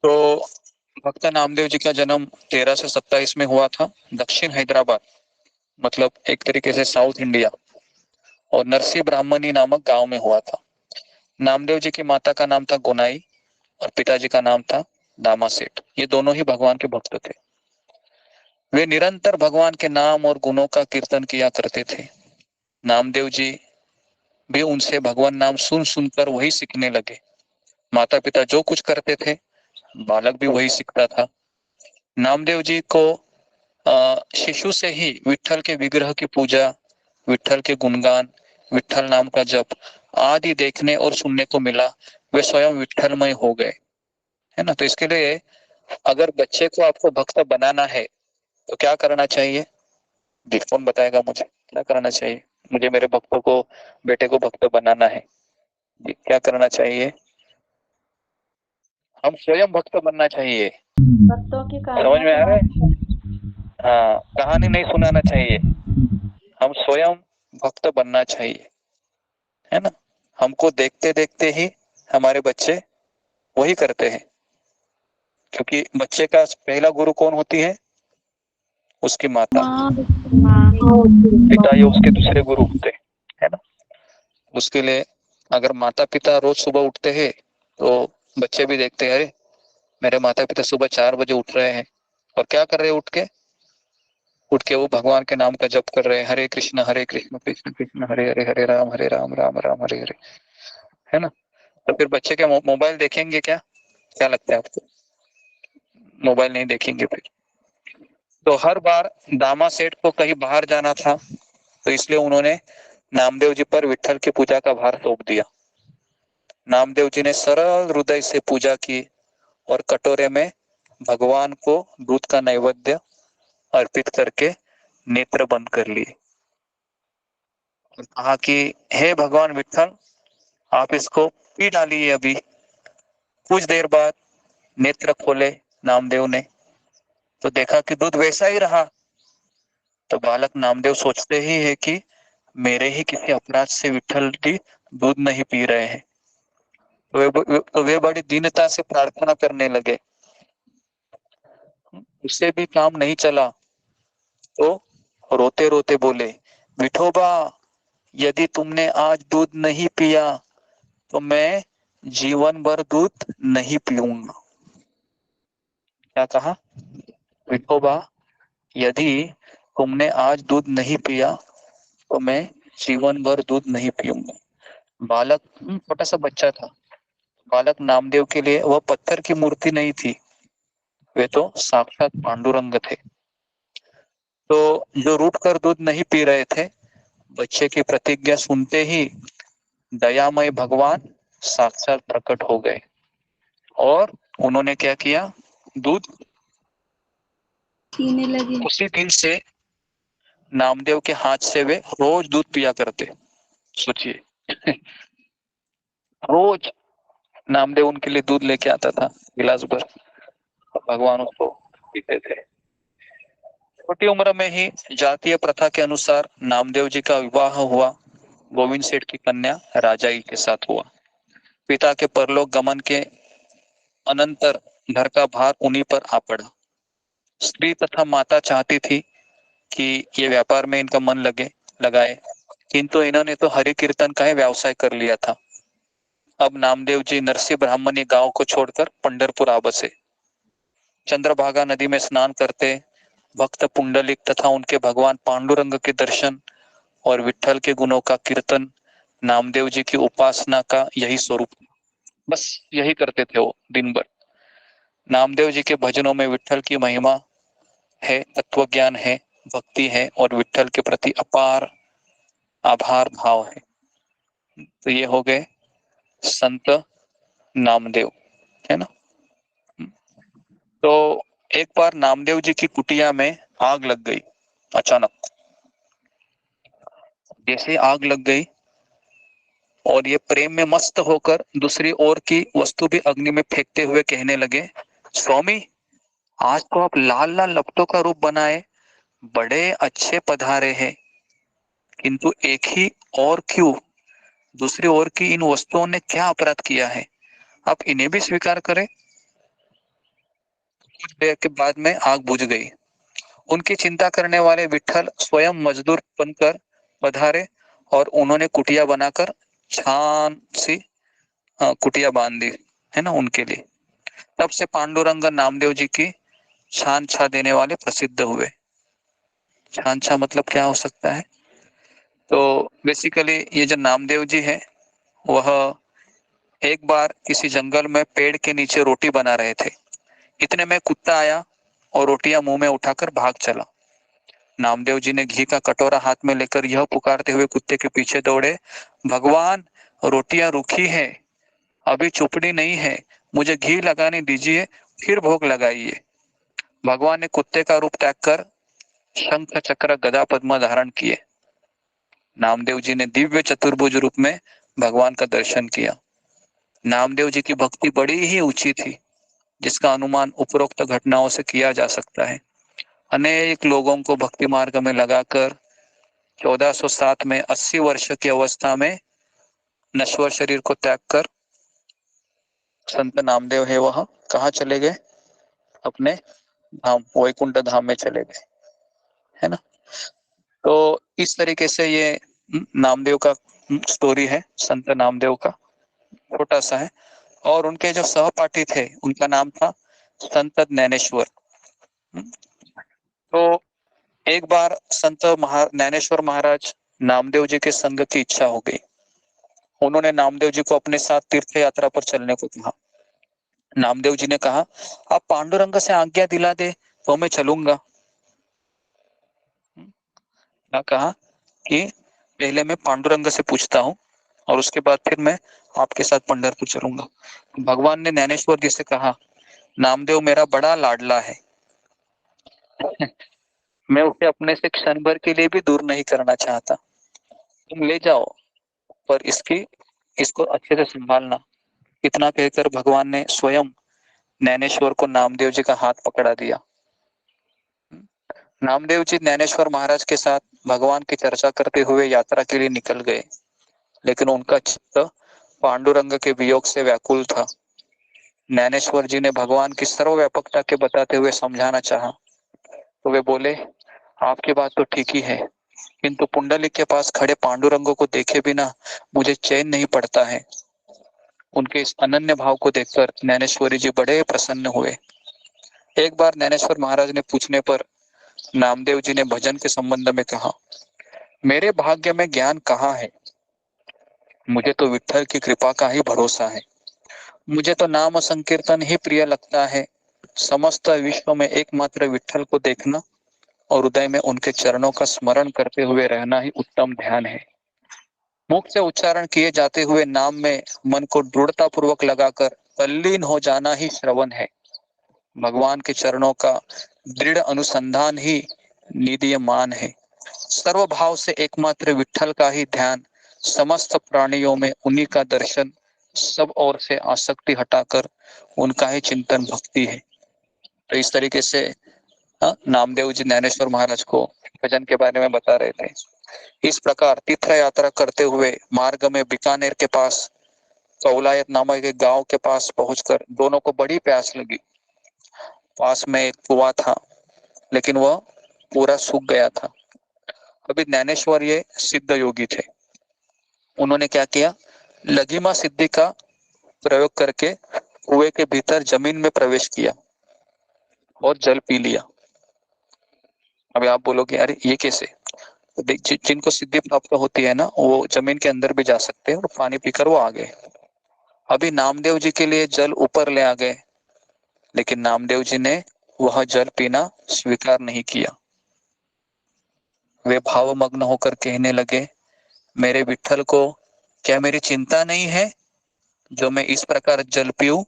तो भक्त नामदेव जी का जन्म 1327 में हुआ था, दक्षिण हैदराबाद, मतलब एक तरीके से साउथ इंडिया, और नरसी ब्राह्मणी नामक गांव में हुआ था। नामदेव जी की माता का नाम था गोनाई और पिताजी का नाम था दामा सेठ। ये दोनों ही भगवान के भक्त थे। वे निरंतर भगवान के नाम और गुणों का कीर्तन किया करते थे। नामदेव जी भी उनसे भगवान नाम सुन सुनकर वही सीखने लगे। माता पिता जो कुछ करते थे बालक भी वही सीखता था। नामदेव जी को शिशु से ही विठल के विग्रह की पूजा, विठल के गुणगान, विठल नाम का जप आदि देखने और सुनने को मिला। वे स्वयं विठलमय हो गए, है ना। तो इसके लिए अगर बच्चे को आपको भक्त बनाना है तो क्या करना चाहिए? जी, कौन बताएगा मुझे क्या करना चाहिए? मुझे मेरे भक्तों को, बेटे को भक्त बनाना है, जी क्या करना चाहिए? हम स्वयं भक्त बनना चाहिए। भक्तों की समझ में आ रहा है? हाँ, कहानी नहीं सुनाना चाहिए, हम स्वयं भक्त बनना चाहिए, है ना। हमको देखते देखते ही हमारे बच्चे वही करते हैं, क्योंकि बच्चे का पहला गुरु कौन होती है? उसकी माता। पिता ये उसके दूसरे गुरु होते हैं, है ना। उसके लिए अगर माता पिता रोज सुबह उठते हैं तो बच्चे भी देखते हैं, अरे मेरे माता पिता सुबह 4 बजे उठ रहे हैं और क्या कर रहे हैं? उठ के वो भगवान के नाम का जप कर रहे हैं, हरे कृष्ण कृष्ण कृष्ण हरे हरे, हरे राम राम राम हरे हरे, है ना। तो फिर बच्चे के मोबाइल देखेंगे क्या? क्या लगता है आपको? मोबाइल नहीं देखेंगे फिर। तो हर बार दामा सेठ को कहीं बाहर जाना था, तो इसलिए उन्होंने नामदेव जी पर विठल की पूजा का भार सौंप दिया। नामदेव जी ने सरल हृदय से पूजा की और कटोरे में भगवान को दूध का नैवेद्य अर्पित करके नेत्र बंद कर लिए और कहा कि हे भगवान विठल, आप इसको पी डालिए। अभी कुछ देर बाद नेत्र खोले नामदेव ने तो देखा कि दूध वैसा ही रहा। तो बालक नामदेव सोचते ही है कि मेरे ही किसी अपराध से विठल जी दूध नहीं पी रहे हैं। तो वे बड़ी दीनता से प्रार्थना करने लगे। उससे भी काम नहीं चला तो रोते रोते बोले, विठोबा, यदि तुमने आज दूध नहीं पिया तो मैं जीवन भर दूध नहीं पीऊंगा। क्या कहा? विठोबा, यदि तुमने आज दूध नहीं पिया तो मैं जीवन भर दूध नहीं पीऊंगा। बालक छोटा सा बच्चा था। बालक नामदेव के लिए वह पत्थर की मूर्ति नहीं थी, वे तो साक्षात पांडुरंग थे। तो जो रूठ कर दूध नहीं पी रहे थे, बच्चे की प्रतिज्ञा सुनते ही दयामय भगवान साक्षात प्रकट हो गए और उन्होंने क्या किया? दूध पीने लगे। उसी दिन से नामदेव के हाथ से वे रोज दूध पिया करते। सोचिए रोज नामदेव उनके लिए दूध लेके आता था गिलास भर, भगवान उसको पीते थे। छोटी उम्र में ही जातीय प्रथा के अनुसार नामदेव जी का विवाह हुआ। गोविंद सेठ की कन्या राजाई के साथ हुआ। पिता के परलोक गमन के अनंतर घर का भार उन्हीं पर आ पड़ा। स्त्री तथा माता चाहती थी कि ये व्यापार में इनका मन लगाए, किंतु इन्होंने तो हरि कीर्तन का ही व्यवसाय कर लिया था। अब नामदेव जी नरसी ब्राह्मणी गांव को छोड़कर पंढरपुर आ बसे। चंद्रभागा नदी में स्नान करते भक्त पुंडलिक तथा उनके भगवान पांडुरंग के दर्शन और विठल के गुणों का कीर्तन, नामदेव जी की उपासना का यही स्वरूप। बस यही करते थे वो दिन भर। नामदेव जी के भजनों में विठल की महिमा है, तत्व ज्ञान है, भक्ति है और विठल के प्रति अपार आभार भाव है। तो ये हो गए संत नामदेव, है ना। तो एक बार नामदेव जी की कुटिया में आग लग गई अचानक। जैसे आग लग गई और ये प्रेम में मस्त होकर दूसरी ओर की वस्तु भी अग्नि में फेंकते हुए कहने लगे, स्वामी, आज तो आप लाल लाल लपटों का रूप बनाए बड़े अच्छे पधारे हैं, किंतु एक ही और क्यों? दूसरी ओर की इन वस्तुओं ने क्या अपराध किया है? आप इन्हें भी स्वीकार करें। कुछ देर के बाद में आग बुझ गई। उनकी चिंता करने वाले विट्ठल स्वयं मजदूर बनकर पधारे और उन्होंने कुटिया बनाकर छान सी कुटिया बांध दी, है ना, उनके लिए। तब से पांडुरंग नामदेव जी की छान छा देने वाले प्रसिद्ध हुए। छान छा मतलब क्या हो सकता है? तो बेसिकली ये जो नामदेव जी है, वह एक बार किसी जंगल में पेड़ के नीचे रोटी बना रहे थे। इतने में कुत्ता आया और रोटियां मुंह में उठाकर भाग चला। नामदेव जी ने घी का कटोरा हाथ में लेकर यह पुकारते हुए कुत्ते के पीछे दौड़े, भगवान, रोटियां रूखी है, अभी चुपड़ी नहीं है, मुझे घी लगाने दीजिए, फिर भोग लगाइए। भगवान ने कुत्ते का रूप त्याग कर शंख चक्र गदा पद्म धारण किए। नामदेव जी ने दिव्य चतुर्भुज रूप में भगवान का दर्शन किया। नामदेव जी की भक्ति बड़ी ही ऊंची थी, जिसका अनुमान उपरोक्त घटनाओं से किया जा सकता है। अनेक लोगों को भक्ति मार्ग में लगाकर 1407 में 80 वर्ष की अवस्था में नश्वर शरीर को त्याग कर संत नामदेव है वह कहाँ चले गए? अपने धाम वैकुंठ धाम में चले गए, है ना। तो इस तरीके से ये नामदेव का स्टोरी है, संत नामदेव का, छोटा सा है। और उनके जो सहपाठी थे उनका नाम था संत ज्ञानेश्वर। तो एक बार संत ज्ञानेश्वर महाराज नामदेव जी के संग की इच्छा हो गई। उन्होंने नामदेव जी को अपने साथ तीर्थ यात्रा पर चलने को कहा। नामदेव जी ने कहा, आप पांडुरंग से आज्ञा दिला दे तो मैं चलूंगा। क्या कहा कि पहले मैं पांडुरंग से पूछता हूँ और उसके बाद फिर मैं आपके साथ पंढरपुर चलूंगा। भगवान ने ज्ञानेश्वर जी से कहा, नामदेव मेरा बड़ा लाडला है, मैं उसे अपने से क्षण भर के लिए भी दूर नहीं करना चाहता। तुम ले जाओ, पर इसको अच्छे से संभालना। इतना कहकर भगवान ने स्वयं ज्ञानेश्वर को नामदेव जी का हाथ पकड़ा दिया। नामदेव जी ज्ञानेश्वर महाराज के साथ भगवान की चर्चा करते हुए यात्रा के लिए निकल गए, लेकिन उनका चित्त पांडुरंग के वियोग से व्याकुल था। ज्ञानेश्वर जी ने भगवान की सर्वव्यापकता के बताते हुए समझाना चाहा, तो वे बोले, आपकी बात तो ठीक ही है, किंतु पुंडलिक के पास खड़े पांडुरंगों को देखे बिना मुझे चैन नहीं पड़ता है। उनके इस अनन्य भाव को देखकर ज्ञानेश्वरी जी बड़े प्रसन्न हुए। एक बार ज्ञानेश्वर महाराज ने पूछने पर नामदेव जी ने भजन के संबंध में कहा, मेरे भाग्य में ज्ञान कहाँ है, मुझे तो विठ्ठल की कृपा का ही भरोसा है। मुझे तो नाम संकीर्तन ही प्रिय लगता है। समस्त विश्व में एकमात्र विठ्ठल को देखना और हृदय में उनके चरणों का स्मरण करते हुए रहना ही उत्तम ध्यान है। मुख से उच्चारण किए जाते हुए नाम में मन को दृढ़ता पूर्वक लगाकर तल्लीन हो जाना ही श्रवण है। भगवान के चरणों का दृढ़ अनुसंधान ही निदीयमान है। सर्व भाव से एकमात्र विठ्ठल का ही ध्यान, समस्त प्राणियों में उन्हीं का दर्शन, सब ओर से आसक्ति हटाकर उनका ही चिंतन भक्ति है। तो इस तरीके से नामदेव जी ज्ञानेश्वर महाराज को भजन के बारे में बता रहे थे। इस प्रकार तीर्थ यात्रा करते हुए मार्ग में बीकानेर के पास कौलायत नामक एक गांव के पास पहुंचकर दोनों को बड़ी प्यास लगी। पास में एक कुआं था, लेकिन वह पूरा सूख गया था। अभी ज्ञानेश्वर ये सिद्ध योगी थे। उन्होंने क्या किया, लघिमा सिद्धि का प्रयोग करके कुएं के भीतर जमीन में प्रवेश किया और जल पी लिया। अभी आप बोलोगे, अरे ये कैसे? जिनको सिद्धि प्राप्त होती है ना, वो जमीन के अंदर भी जा सकते हैं और पानी पीकर वो आ गए। अभी नामदेव जी के लिए जल ऊपर ले आ गए, लेकिन नामदेव जी ने वह जल पीना स्वीकार नहीं किया। वे भावमग्न होकर कहने लगे, मेरे विठ्ठल को क्या मेरी चिंता नहीं है जो मैं इस प्रकार जल पीऊं?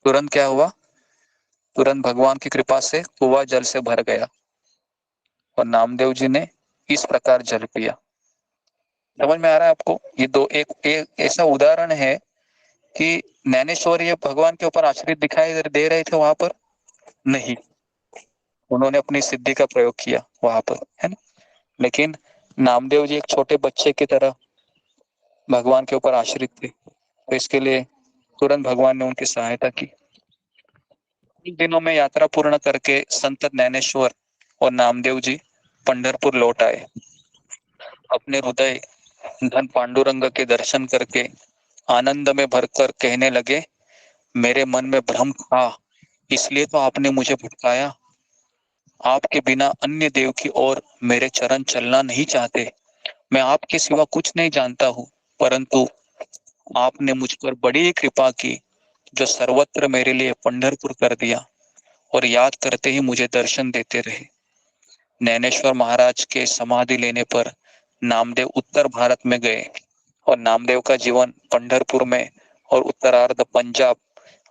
तुरंत क्या हुआ, तुरंत भगवान की कृपा से कुआं जल से भर गया और नामदेव जी ने इस प्रकार जल पिया। समझ में आ रहा है आपको? ये एक ऐसा उदाहरण है कि ज्ञानेश्वर ये भगवान के ऊपर आश्रित दिखाई दे रहे थे वहां पर नहीं, उन्होंने अपनी सिद्धि का प्रयोग किया वहां पर, है ना। लेकिन नामदेव जी एक छोटे बच्चे की तरह भगवान के ऊपर आश्रित थे, तो इसके लिए तुरंत भगवान ने उनकी सहायता की। कुछ दिनों में यात्रा पूर्ण करके संत ज्ञानेश्वर और नामदेव जी पंढरपुर लौट आए। अपने हृदय धन पांडुरंग के दर्शन करके आनंद में भरकर कहने लगे, मेरे मन में भ्रम था, इसलिए तो आपने मुझे भटकाया। आपके बिना अन्य देव की ओर मेरे चरण चलना नहीं चाहते। मैं आपके सिवा कुछ नहीं जानता हूँ, परंतु आपने मुझ पर बड़ी कृपा की, जो सर्वत्र मेरे लिए पंढरपुर कर दिया और याद करते ही मुझे दर्शन देते रहे। ज्ञानेश्वर महाराज के समाधि लेने पर नामदेव उत्तर भारत में गए और नामदेव का जीवन पंढरपुर में और उत्तरार्ध पंजाब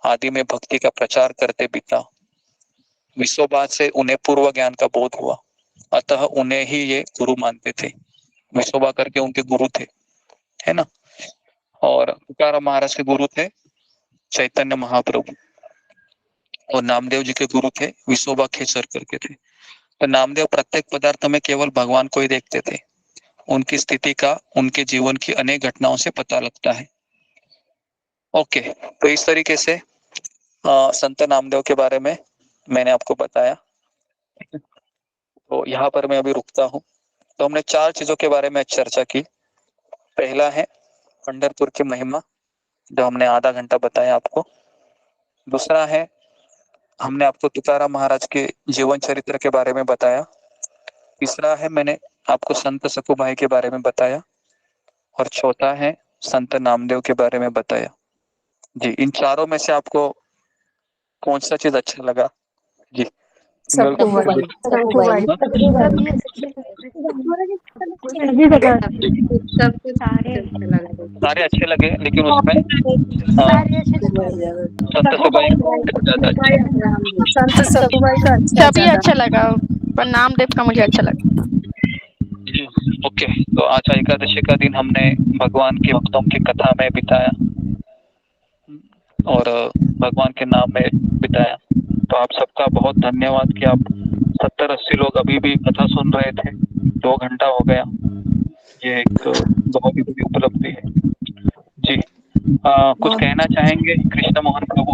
आदि में भक्ति का प्रचार करते बीता। विश्वबाद से उन्हें पूर्व ज्ञान का बोध हुआ, अतः उन्हें ही ये गुरु मानते थे। विश्वबा करके उनके गुरु थे, है ना। और तुकाराम महाराज के गुरु थे चैतन्य महाप्रभु और नामदेव जी के गुरु थे विश्वबा खेचर करके थे। तो नामदेव प्रत्येक पदार्थ में केवल भगवान को ही देखते थे। उनकी स्थिति का उनके जीवन की अनेक घटनाओं से पता लगता है। ओके, तो इस तरीके से संत नामदेव के बारे में मैंने आपको बताया। तो यहाँ पर मैं अभी रुकता हूँ। तो हमने 4 चीजों के बारे में चर्चा की। पहला है पंढरपुर की महिमा, जो हमने आधा घंटा बताया आपको। दूसरा है हमने आपको तुकाराम महाराज के जीवन चरित्र के बारे में बताया। तीसरा है मैंने आपको संत सखुभाई के बारे में बताया। और चौथा है संत नामदेव के बारे में बताया। जी, इन चारों में से आपको कौन सा चीज अच्छा लगा? जी, सखुभाई। सारे अच्छे लगे, लेकिन उसमें संत सखुभाई ज्यादा अच्छा। संत सखुभाई का सभी अच्छा लगा, पर नामदेव का मुझे अच्छा लगा। ओके, तो आज एकादशी का दिन हमने भगवान के भक्तों की कथा में बिताया और भगवान के नाम में बिताया। तो आप सबका बहुत धन्यवाद कि आप 70-80 लोग अभी भी कथा सुन रहे थे। 2 घंटा हो गया, ये एक बहुत ही बड़ी उपलब्धि है। जी, कुछ कहना चाहेंगे कृष्ण मोहन प्रभु?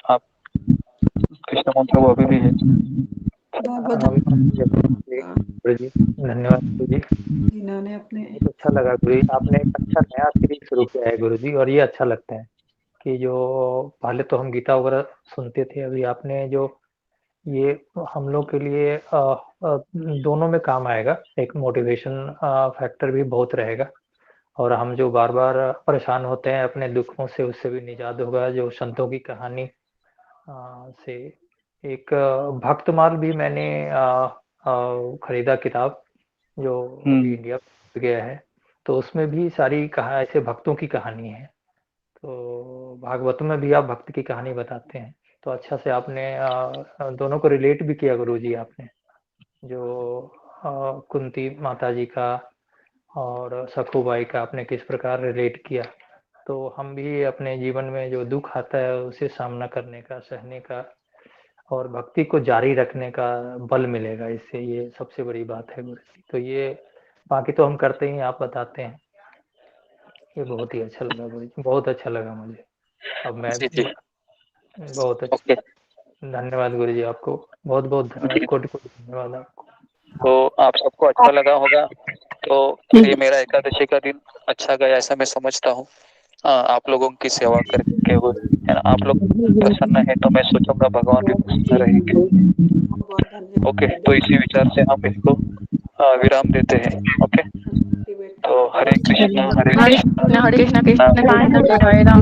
आप कृष्ण मोहन प्रभु अभी भी है? जी धन्यवाद गुरु जी, इन्होंने अपने बहुत अच्छा लगा गुरु जी। आपने एक अच्छा नया सीरीज शुरू किया है गुरु जी, और ये अच्छा लगता है कि जो पहले तो हम गीता वगैरह सुनते थे, अभी आपने जो ये हम लोग के लिए दोनों में काम आएगा। एक मोटिवेशन फैक्टर भी बहुत रहेगा, और हम जो बार बार परेशान होते हैं अपने दुखों से, उससे भी निजात होगा। जो संतों की कहानी से एक भक्तमाल भी मैंने खरीदा किताब, जो अभी इंडिया में गया है, तो उसमें भी सारी ऐसे भक्तों की कहानी है। तो भागवत में भी आप भक्त की कहानी बताते हैं, तो अच्छा से आपने दोनों को रिलेट भी किया गुरु जी आपने, जो कुंती माता जी का और सखुबाई का आपने किस प्रकार रिलेट किया। तो हम भी अपने जीवन में जो दुख आता है उसे सामना करने का, सहने का और भक्ति को जारी रखने का बल मिलेगा इससे, ये सबसे बड़ी बात है गुरु जी। तो ये बाकी तो हम करते ही, आप बताते हैं। ये बहुत ही अच्छा लगा गुरु जी, बहुत अच्छा लगा मुझे। अब मैं बहुत अच्छा, धन्यवाद गुरु जी, आपको बहुत बहुत धन्यवाद, कोटि कोटि धन्यवाद आपको। तो आप सबको अच्छा लगा होगा, तो ये मेरा एकादशी का दिन अच्छा गया ऐसा मैं समझता हूँ। आप लोगों की सेवा करके हुए, है ना। आप लोग प्रसन्न है तो मैं सोचूंगा भगवान भी प्रसन्न रहेंगे। ओके, तो इसी विचार से हम इसको विराम देते हैं। ओके, तो हरे कृष्णा हरे कृष्णा हरे कृष्णा कृष्ण हरे राम।